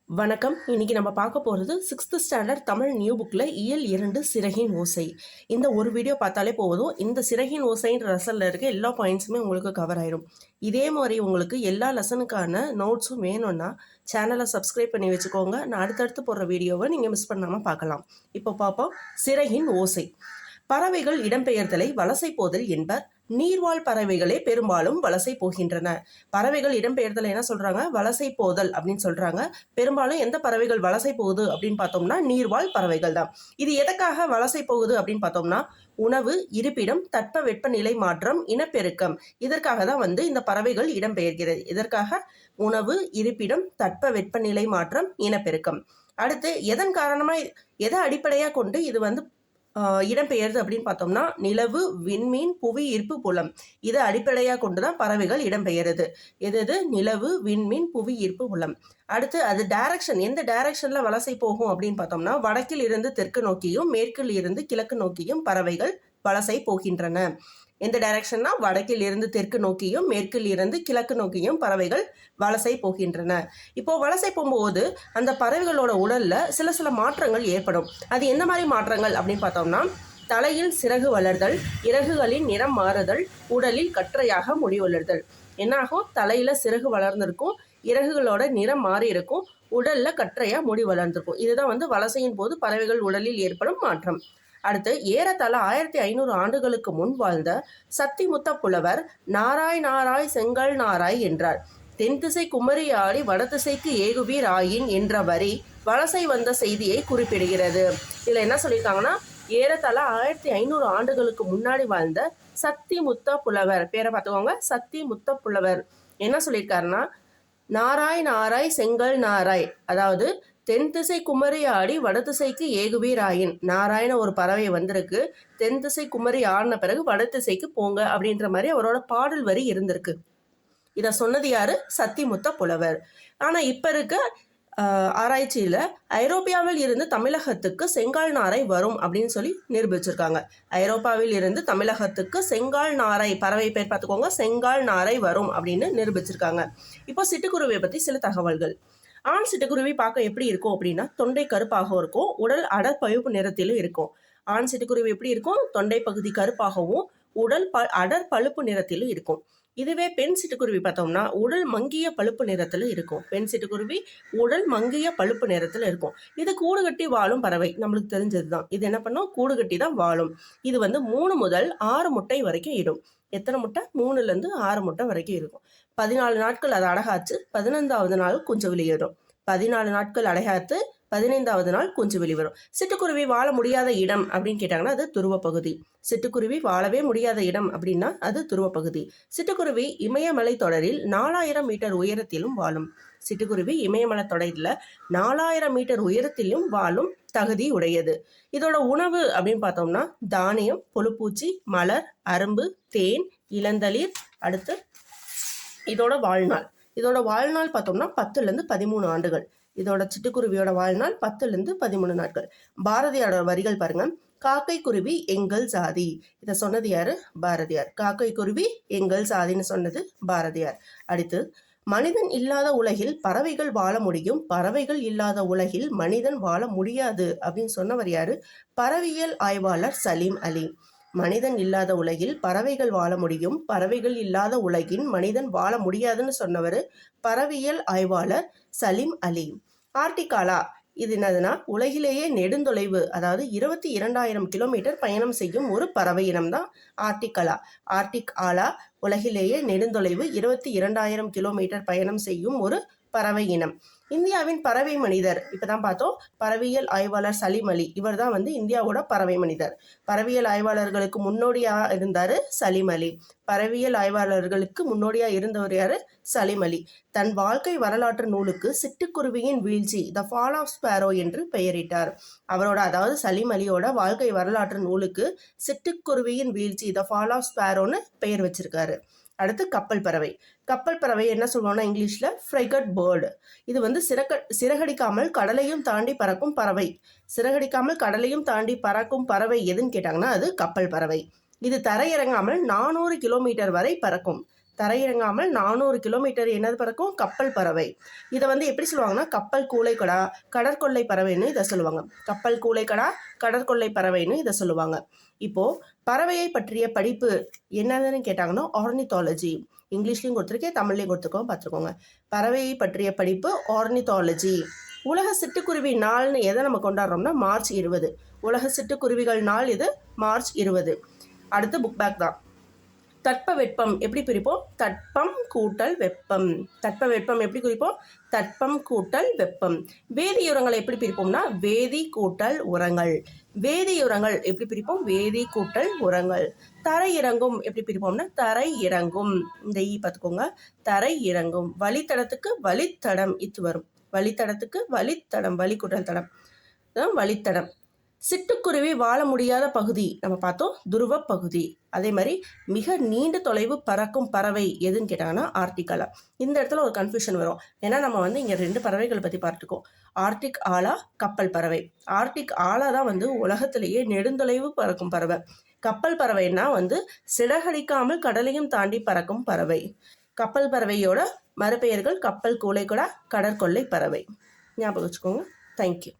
வணக்கம். இன்னைக்கு நம்ம பார்க்க போகிறது 6th ஸ்டாண்டர்ட் தமிழ் நியூ புக்கில் இயல் 2 சிறகின் ஓசை. இந்த ஒரு வீடியோ பார்த்தாலே போதும், இந்த சிறகின் ஓசைன்ற லெசனில் இருக்க எல்லா பாயிண்ட்ஸுமே உங்களுக்கு கவர் ஆயிரும். இதே மாதிரி உங்களுக்கு எல்லா லெசனுக்கான நோட்ஸும் வேணும்னா சேனலை சப்ஸ்கிரைப் பண்ணி வச்சுக்கோங்க. நான் அடுத்தடுத்து போடுற வீடியோவை நீங்கள் மிஸ் பண்ணாமல் பார்க்கலாம். இப்போ பார்ப்போம். சிறகின் ஓசை. பறவைகள் இடம்பெயர்தலை வலசை போதல் என்பர். நீர்வாழ் பறவைகளே பெரும்பாலும் வலசை போகின்றன. பறவைகள் இடம்பெயர்தல் என்ன சொல்றாங்க? வலசை போதல் அப்படின்னு சொல்றாங்க. பெரும்பாலும் எந்த பறவைகள் வலசை போகுது அப்படின்னு பார்த்தோம்னா நீர்வாழ் பறவைகள் தான். இது எதற்காக வலசை போகுது அப்படின்னு பார்த்தோம்னா உணவு, இருப்பிடம், தட்ப வெப்பநிலை மாற்றம், இனப்பெருக்கம். இதற்காக தான் இந்த பறவைகள் இடம்பெயர்கிறது. இதற்காக உணவு, இருப்பிடம், தட்ப வெப்பநிலை மாற்றம், இனப்பெருக்கம். அடுத்து எதன் காரணமா, எதை அடிப்படையாக கொண்டு இது இடம்பெயர்து அப்படின்னு பார்த்தோம்னா நிலவு, விண்மீன், புவி ஈர்ப்பு புலம். இதை அடிப்படையாக கொண்டுதான் பறவைகள் இடம்பெயருது. எது? நிலவு, விண்மீன், புவி ஈர்ப்பு புலம். அடுத்து அது டைரக்ஷன், எந்த டைரக்ஷன்ல வலசை போகும் அப்படின்னு பார்த்தோம்னா வடக்கில் இருந்து தெற்கு நோக்கியும் மேற்கில் இருந்து கிழக்கு நோக்கியும் பறவைகள் வலசை போகின்றன. எந்த டைரக்ஷன்னா வடக்கில் இருந்து தெற்கு நோக்கியும் மேற்கில் இருந்து கிழக்கு நோக்கியும் பறவைகள் வலசை போகின்றன. இப்போ வலசை போகும்போது அந்த பறவைகளோட உடல்ல சில மாற்றங்கள் ஏற்படும். அது எந்த மாதிரி மாற்றங்கள் அப்படின்னு பார்த்தோம்னா தலையில் சிறகு வளர்தல், இறகுகளின் நிறம் மாறுதல், உடலில் கற்றையாக முடி வளர்தல். என்னாகும்? தலையில சிறகு வளர்ந்திருக்கும், இறகுகளோட நிறம் மாறி இருக்கும், உடல்ல கற்றையா முடி வளர்ந்திருக்கும். இதுதான் வலசையின் போது பறவைகள் உடலில் ஏற்படும் மாற்றம். அடுத்து ஏறத்தாழ 1500 ஆண்டுகளுக்கு முன் வாழ்ந்த சத்திமுத்த புலவர் நாராய் நாராய் செங்கல் நாராய் என்றார். தென் திசை குமரி ஆடி வடதிசைக்கு ஏகுவீர் ஆயின் என்ற வரி வலசை வந்த செய்தியை குறிப்பிடுகிறது. இதுல என்ன சொல்லியிருக்காங்கன்னா ஏறத்தாழ 1500 ஆண்டுகளுக்கு முன்னாடி வாழ்ந்த சத்திமுத்த புலவர், பேரை பார்த்துக்கோங்க, சத்திமுத்த புலவர் என்ன சொல்லியிருக்காருன்னா நாராய் நாராய் செங்கல் நாராய், அதாவது தென் திசை குமரி ஆடி வடதிசைக்கு ஏகுவீர் ஆயின். நாராயண ஒரு பறவை வந்திருக்கு, தென் திசை குமரி ஆடின பிறகு வடதிசைக்கு போங்க அப்படின்ற மாதிரி அவரோட பாடல் வரி இருந்திருக்கு. இதை சொன்னது யாரு? சத்திமுத்த புலவர். ஆனா இப்ப இருக்க ஆராய்ச்சியில ஐரோப்பியாவில் இருந்து தமிழகத்துக்கு செங்கால் நாரை வரும் அப்படின்னு சொல்லி நிரூபிச்சிருக்காங்க. ஐரோப்பாவில் இருந்து தமிழகத்துக்கு செங்கால் நாரை, பறவை பேர் பார்த்துக்கோங்க, செங்கால் நாரை வரும் அப்படின்னு நிரூபிச்சிருக்காங்க. இப்போ சிட்டுக்குருவியை பத்தி சில தகவல்கள். ஆண் சிட்டுக்குருவி பார்க்க எப்படி இருக்கும் அப்படின்னா தொண்டை கருப்பாகவும் இருக்கும், உடல் அடர் பழுப்பு நிறத்திலும் இருக்கும். ஆண் சிட்டுக்குருவி எப்படி இருக்கும்? தொண்டை பகுதி கருப்பாகவும் உடல் அடர் பழுப்பு நிறத்திலும் இருக்கும். இதுவே பெண் சிட்டுக்குருவி பார்த்தோம்னா உடல் மங்கிய பழுப்பு நிறத்துல இருக்கும். பெண் சிட்டுக்குருவி உடல் மங்கிய பழுப்பு நிறத்துல இருக்கும். இது கூடு கட்டி வாழும் பறவை, நம்மளுக்கு தெரிஞ்சதுதான். இது என்ன பண்ணும்? கூடு கட்டி தான் வாழும். இது 3 முதல் 6 முட்டை வரைக்கும் இடும். எத்தனை முட்டை? 3ல இருந்து 6 முட்டை வரைக்கும் இருக்கும். 14 நாட்கள் அது அடகாச்சு 15வது நாள் குஞ்சு வெளியிடும். 14 நாட்கள் அடைகாத்து 15வது நாள் குஞ்சு வெளிவரும். சிட்டுக்குருவி வாழ முடியாத இடம் அப்படின்னு கேட்டாங்கன்னா அது துருவ பகுதி. சிட்டுக்குருவி வாழவே முடியாத இடம் அப்படின்னா அது துருவ பகுதி. சிட்டுக்குருவி இமயமலை தொடரில் 4000 மீட்டர் உயரத்திலும் வாழும். சிட்டுக்குருவி இமயமலை தொடரில் 4000 மீட்டர் உயரத்திலும் வாழும் தகுதி உடையது. இதோட உணவு அப்படின்னு பார்த்தோம்னா தானியம், புழுப்பூச்சி, மலர், அரும்பு, தேன், இளந்தளிர். அடுத்து இதோட வாழ்நாள் பார்த்தோம்னா 10லேருந்து 13 ஆண்டுகள். இதோட சிட்டுக்குருவியோட வாழ்நாள் 10லேருந்து 13 நாட்கள். பாரதியாரோட வரிகள் பாருங்க. காக்கை குருவி எங்கள் சாதி. இதை சொன்னது யாரு? பாரதியார். காக்கை குருவி எங்கள் சாதின்னு சொன்னது பாரதியார். அடுத்து மனிதன் இல்லாத உலகில் பறவைகள் வாழ முடியும், பறவைகள் இல்லாத உலகில் மனிதன் வாழ முடியாது அப்படின்னு சொன்னவர் யாரு? பறவையியல் ஆய்வாளர் சலீம் அலி. மனிதன் இல்லாத உலகில் பறவைகள் வாழ முடியும், பறவைகள் இல்லாத உலகில் மனிதன் வாழ முடியாதுன்னு சொன்னவர் பறவையியல் ஆய்வாளர் சலீம் அலி. ஆர்டிகாலா இது என்னதுன்னா உலகிலேயே நெடுந்தொலைவு, அதாவது 22,000 கிலோமீட்டர் பயணம் செய்யும் ஒரு பறவை இனம் தான் ஆர்டிகலா. ஆர்டிக் ஆலா உலகிலேயே நெடுந்தொலைவு 22,000 கிலோமீட்டர் பயணம் செய்யும் ஒரு பறவை இனம். இந்தியாவின் பறவை மனிதர் இப்பதான் பார்த்தோம், பறவையியல் ஆய்வாளர் சலீம் அலி. இவர் தான் இந்தியாவோட பறவை மனிதர். பறவையியல் ஆய்வாளர்களுக்கு முன்னோடியா இருந்தாரு சலீம் அலி. பறவையியல் ஆய்வாளர்களுக்கு முன்னோடியா இருந்தவர் யாரு? சலீம் அலி. தன் வாழ்க்கை வரலாற்று நூலுக்கு சிட்டுக்குருவியின் வீழ்ச்சி, த ஃபால் ஆஃப் ஸ்பேரோ என்று பெயரிட்டார். அவரோட, அதாவது சலீம் அலியோட வாழ்க்கை வரலாற்று நூலுக்கு சிட்டுக்குருவியின் வீழ்ச்சி, த ஃபால் ஆஃப் ஸ்பேரோன்னு பெயர் வச்சிருக்காரு. அடுத்து கப்பல் பறவை என்ன சொல்லுவோம்னா இங்கிலீஷ்ல ஃப்ரைகட் பேர்டு. இது சிறகடிக்காமல் கடலையும் தாண்டி பறக்கும் பறவை. சிறகடிக்காமல் கடலையும் தாண்டி பறக்கும் பறவை எதுன்னு கேட்டாங்கன்னா அது கப்பல் பறவை. இது தரையிறங்காமல் 400 கிலோமீட்டர் வரை பறக்கும். தரையிறங்காமல் 400 கிலோமீட்டர் என்னது பறக்கும்? கப்பல் பறவை. இதை வந்து எப்படி சொல்லுவாங்கன்னா கப்பல் கூளைக்கடா, கடற்கொள்ளை பறவைன்னு இதை சொல்லுவாங்க. கப்பல் கூளைக்கடா, கடற்கொள்ளை பறவைன்னு இதை சொல்லுவாங்க. இப்போ பறவையை பற்றிய படிப்பு என்னதுன்னு கேட்டாங்கன்னா ஆர்னித்தாலஜி. இங்கிலீஷ்லையும் கொடுத்துருக்கேன், தமிழ்லையும் கொடுத்துருக்கோம், பார்த்துருக்கோங்க. பறவையை பற்றிய படிப்பு ஆர்னித்தாலஜி. உலக சிட்டுக்குருவி நாள்னு எதை நம்ம கொண்டாடுறோம்னா மார்ச் 20. உலக சிட்டுக்குருவிகள் நாள் இது மார்ச் 20. அடுத்து புக் பேக் தான். தட்ப வெப்பம் எப்படி பிரிப்போம்? தட்பம் கூட்டல் வெப்பம். தட்ப வெப்பம் எப்படி குறிப்போம்? தட்பம் கூட்டல் வெப்பம். வேதி உரங்களை எப்படி பிரிப்போம்னா வேதி கூட்டல் உரங்கள். வேதி உரங்கள் எப்படி பிரிப்போம்? வேதி கூட்டல் உரங்கள். தரை இறங்கும் எப்படி பிரிப்போம்னா தரை இறங்கும். இந்த பார்த்துக்கோங்க, தரை இறங்கும். வழித்தடத்துக்கு வழித்தடம் இது வரும். வழித்தடத்துக்கு வழித்தடம், வழி கூட்டல் தடம், வழித்தடம். சிட்டுக்குருவி வாழ முடியாத பகுதி நம்ம பார்த்தோம், துருவ பகுதி. அதே மாதிரி மிக நீண்ட தொலைவு பறக்கும் பறவை எதுன்னு கேட்டாங்கன்னா ஆர்டிகலா. இந்த இடத்துல ஒரு கன்ஃபியூஷன் வரும். ஏன்னா நம்ம வந்து இங்கே 2 பறவைகளை பற்றி பார்த்துக்கோம். ஆர்டிக் ஆலா, கப்பல் பறவை. ஆர்டிக் ஆலா தான் வந்து உலகத்திலேயே நெடுந்தொலைவு பறக்கும் பறவை. கப்பல் பறவைன்னா வந்து சிறகடிக்காமல் கடலையும் தாண்டி பறக்கும் பறவை. கப்பல் பறவையோட மறுபெயர்கள் கப்பல் கூளைக்கடா, கடற்கொள்ளை பறவை. ஞாபகம் வச்சுக்கோங்க. தேங்க்யூ.